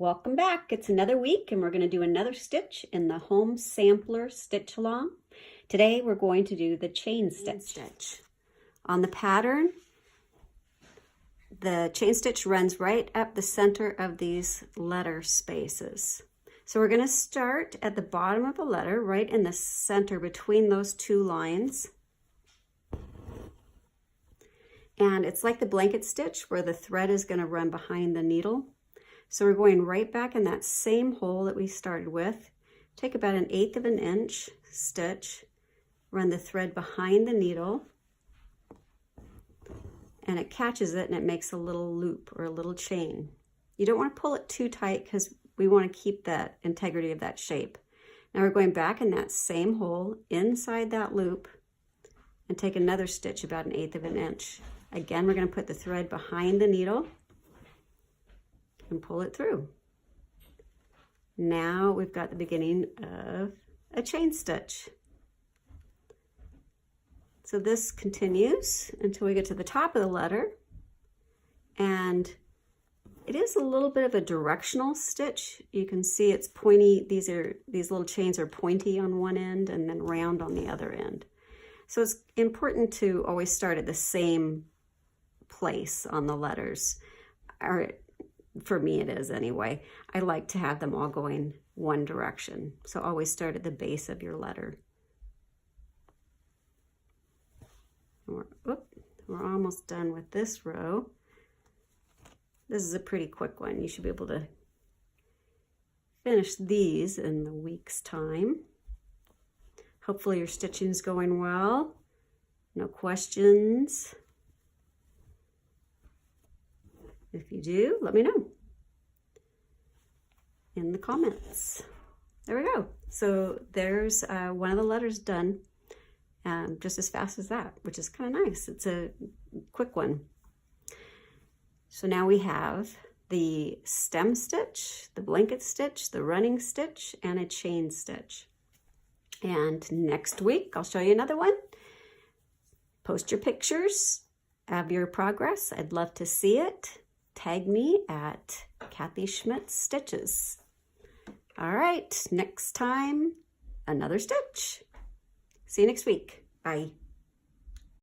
Welcome back. It's another week and we're going to do another stitch in the Home Sampler Stitch Along. Today we're going to do the chain stitch. On the pattern, the chain stitch runs right up the center of these letter spaces. So we're going to start at the bottom of the letter, right in the center between those two lines. And it's like the blanket stitch where the thread is going to run behind the needle. So we're going right back in that same hole that we started with. Take about 1/8 of an inch stitch, run the thread behind the needle, and it catches it and it makes a little loop or a little chain. You don't want to pull it too tight because we want to keep that integrity of that shape. Now we're going back in that same hole inside that loop and take another stitch about 1/8 of an inch. Again, we're going to put the thread behind the needle and pull it through. Now we've got the beginning of a chain stitch. So this continues until we get to the top of the letter, and it is a little bit of a directional stitch. You can see it's pointy. These little chains are pointy on one end and then round on the other end. So it's important to always start at the same place on the letters, or for me it is anyway. I like to have them all going one direction. So always start at the base of your letter. We're almost done with this row. This is a pretty quick one. You should be able to finish these in the week's time. Hopefully your stitching is going well. No questions. If you do, let me know in the comments. There we go. So there's one of the letters done just as fast as that, which is kind of nice. It's a quick one. So now we have the stem stitch, the blanket stitch, the running stitch, and a chain stitch. And next week, I'll show you another one. Post your pictures of your progress. I'd love to see it. Tag me at Kathy Schmitz Stitches. All right, next time, another stitch. See you next week. Bye.